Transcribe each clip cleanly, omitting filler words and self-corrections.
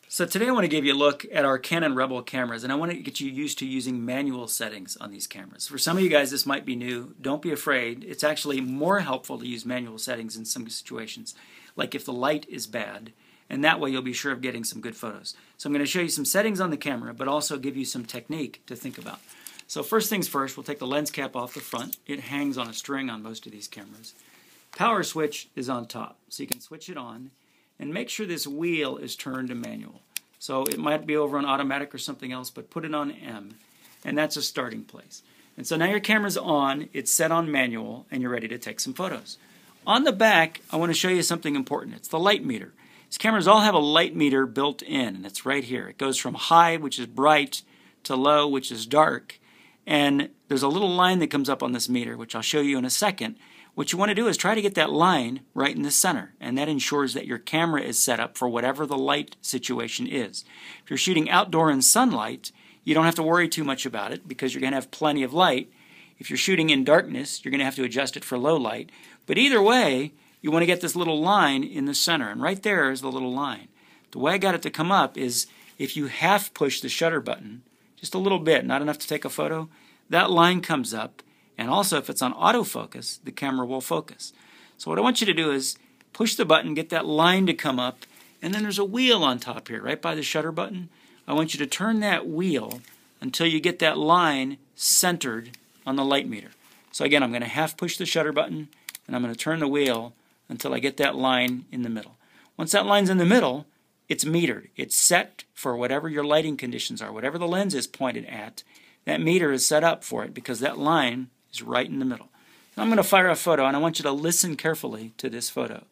So today I want to give you a look at our Canon Rebel cameras, and I want to get you used to using manual settings on these cameras. For some of you guys this might be new. Don't be afraid. It's actually more helpful to use manual settings in some situations, like if the light is bad, and that way you'll be sure of getting some good photos. So I'm going to show you some settings on the camera, but also give you some technique to think about. So first things first, we'll take the lens cap off the front. It hangs on a string on most of these cameras. Power switch is on top, so you can switch it on. And make sure this wheel is turned to manual. So it might be over on automatic or something else, but put it on M. And that's a starting place. And so now your camera's on, it's set on manual, and you're ready to take some photos. On the back, I want to show you something important. It's the light meter. These cameras all have a light meter built in, and it's right here. It goes from high, which is bright, to low, which is dark. And there's a little line that comes up on this meter, which I'll show you in a second. What you want to do is try to get that line right in the center, and that ensures that your camera is set up for whatever the light situation is. If you're shooting outdoor in sunlight, you don't have to worry too much about it because you're going to have plenty of light. If you're shooting in darkness, you're going to have to adjust it for low light. But either way, you want to get this little line in the center, and right there is the little line. The way I got it to come up is if you half push the shutter button, just a little bit, not enough to take a photo, that line comes up. And also, if it's on autofocus, the camera will focus. So what I want you to do is push the button, get that line to come up, and then there's a wheel on top here, right by the shutter button. I want you to turn that wheel until you get that line centered on the light meter. So again, I'm going to half push the shutter button, and I'm going to turn the wheel until I get that line in the middle. Once that line's in the middle, it's metered. It's set for whatever your lighting conditions are. Whatever the lens is pointed at, that meter is set up for it because that line is right in the middle. Now I'm going to fire a photo, and I want you to listen carefully to this photo.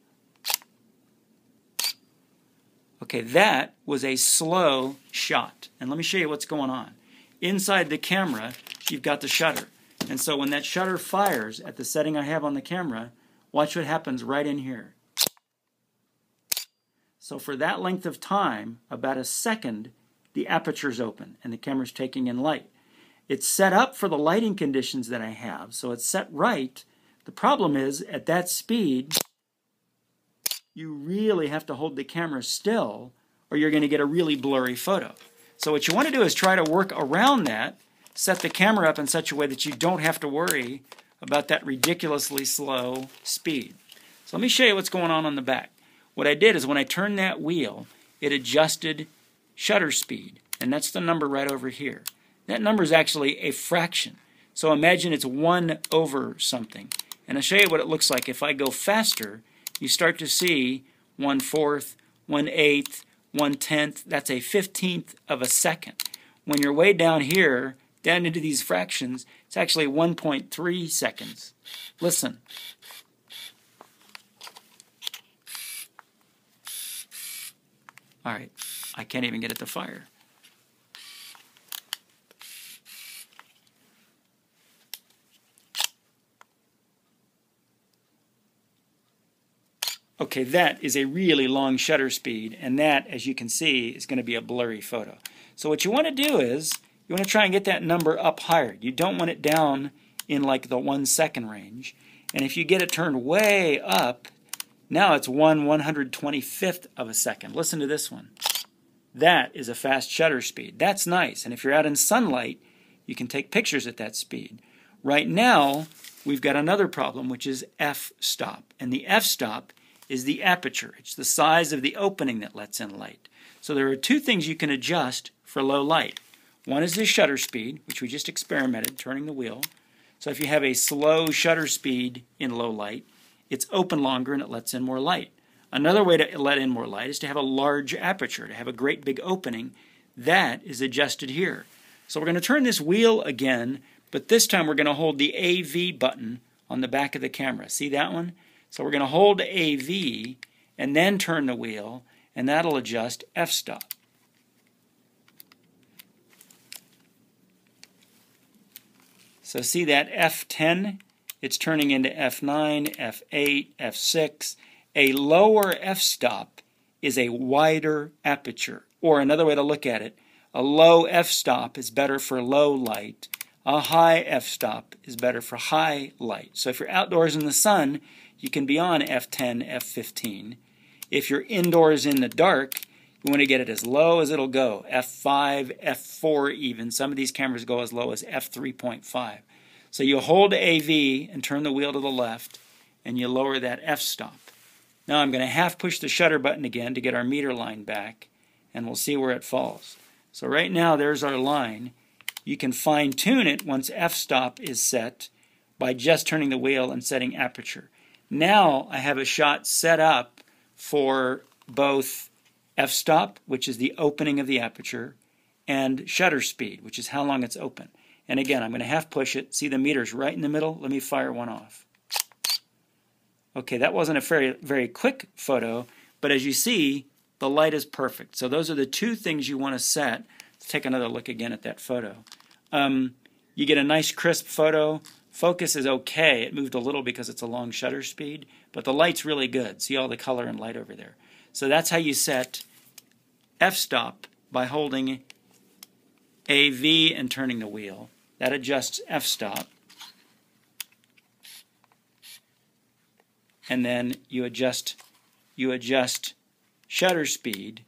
Okay, that was a slow shot. And let me show you what's going on. Inside the camera, you've got the shutter. And so when that shutter fires at the setting I have on the camera, watch what happens right in here. So for that length of time, about a second, the aperture's open and the camera's taking in light. It's set up for the lighting conditions that I have, so it's set right. The problem is, at that speed, you really have to hold the camera still or you're going to get a really blurry photo. So what you want to do is try to work around that, set the camera up in such a way that you don't have to worry about that ridiculously slow speed. So let me show you what's going on the back. What I did is when I turned that wheel, it adjusted shutter speed, and that's the number right over here. That number is actually a fraction. So imagine it's 1 over something. And I'll show you what it looks like. If I go faster, you start to see 1/4, 1/8, 1/10. That's a 15th of a second. When you're way down here, down into these fractions, it's actually 1.3 seconds. Listen. All right, I can't even get it to fire. Okay, that is a really long shutter speed, and that, as you can see, is going to be a blurry photo. So what you want to do is, you want to try and get that number up higher. You don't want it down in like the 1 second range. And if you get it turned way up, now it's 1/125th of a second. Listen to this one. That is a fast shutter speed. That's nice, and if you're out in sunlight, you can take pictures at that speed. Right now, we've got another problem, which is f-stop. And the f-stop is the aperture. It's the size of the opening that lets in light. So there are two things you can adjust for low light. One is the shutter speed, which we just experimented, turning the wheel. So if you have a slow shutter speed in low light, it's open longer and it lets in more light. Another way to let in more light is to have a large aperture, to have a great big opening. That is adjusted here. So we're going to turn this wheel again, but this time we're going to hold the AV button on the back of the camera. See that one? So we're going to hold AV and then turn the wheel, and that'll adjust f-stop. So see that F10? It's turning into F9, F8, F6. A lower f-stop is a wider aperture. Or another way to look at it, a low f-stop is better for low light. A high f-stop is better for high light. So if you're outdoors in the sun, you can be on F10, F15. If you're indoors in the dark, We want to get it as low as it'll go, f5, f4 even. Some of these cameras go as low as f3.5. So you hold AV and turn the wheel to the left, and you lower that f-stop. Now I'm going to half push the shutter button again to get our meter line back, and we'll see where it falls. So right now there's our line. You can fine tune it once f-stop is set by just turning the wheel and setting aperture. Now I have a shot set up for both f-stop, which is the opening of the aperture, and shutter speed, which is how long it's open. And again, I'm going to half push it. See the meter's right in the middle? Let me fire one off. Okay, that wasn't a very quick photo, but as you see, the light is perfect. So those are the two things you want to set. Let's take another look again at that photo. You get a nice crisp photo. Focus is okay. It moved a little because it's a long shutter speed, but the light's really good. See all the color and light over there. So that's how you set f-stop, by holding AV and turning the wheel. That adjusts f-stop. And then you adjust shutter speed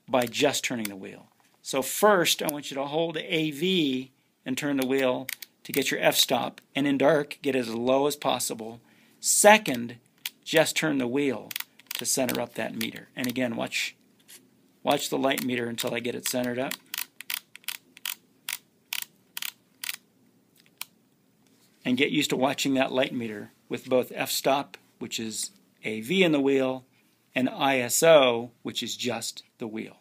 by just turning the wheel. So first, I want you to hold AV and turn the wheel to get your f-stop, and in dark, get it as low as possible. Second, just turn the wheel to center up that meter. And again, watch the light meter until I get it centered up. And get used to watching that light meter with both f-stop, which is AV in the wheel, and ISO, which is just the wheel.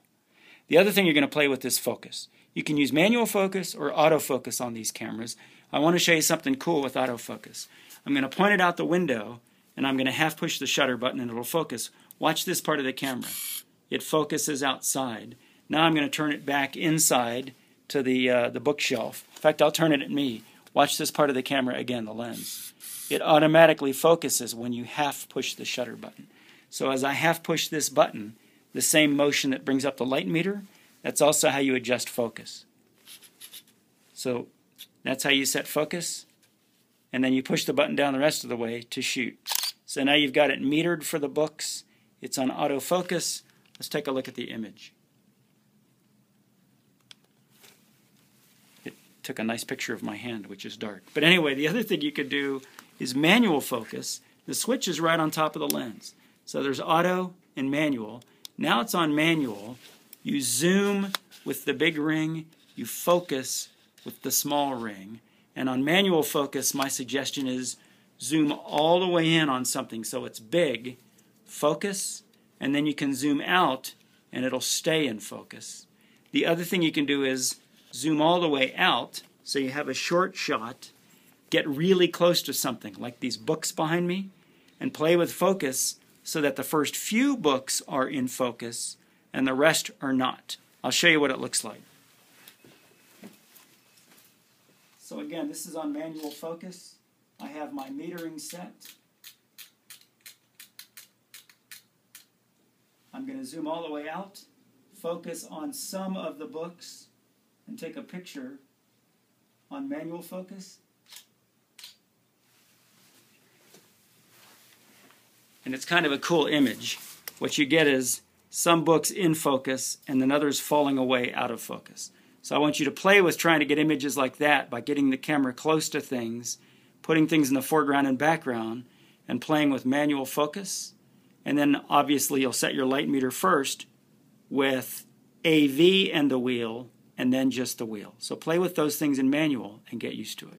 The other thing you're going to play with is focus. You can use manual focus or autofocus on these cameras. I want to show you something cool with autofocus. I'm going to point it out the window, and I'm going to half push the shutter button and it'll focus. Watch this part of the camera. It focuses outside. Now I'm going to turn it back inside to the bookshelf. In fact, I'll turn it at me. Watch this part of the camera again, the lens. It automatically focuses when you half push the shutter button. So as I half push this button, the same motion that brings up the light meter, that's also how you adjust focus. So that's how you set focus, and then you push the button down the rest of the way to shoot. So now you've got it metered for the books. It's on autofocus. Let's take a look at the image. It took a nice picture of my hand, which is dark. But anyway, the other thing you could do is manual focus. The switch is right on top of the lens. So there's auto and manual. Now it's on manual. You zoom with the big ring. You focus with the small ring. And on manual focus, my suggestion is zoom all the way in on something so it's big, focus, and then you can zoom out and it'll stay in focus. The other thing you can do is zoom all the way out so you have a short shot, get really close to something like these books behind me, and play with focus so that the first few books are in focus and the rest are not. I'll show you what it looks like. So again, this is on manual focus. I have my metering set. I'm going to zoom all the way out, focus on some of the books, and take a picture on manual focus. And it's kind of a cool image. What you get is some books in focus and then others falling away out of focus. So I want you to play with trying to get images like that by getting the camera close to things, putting things in the foreground and background, and playing with manual focus. And then obviously you'll set your light meter first with AV and the wheel, and then just the wheel. So play with those things in manual and get used to it.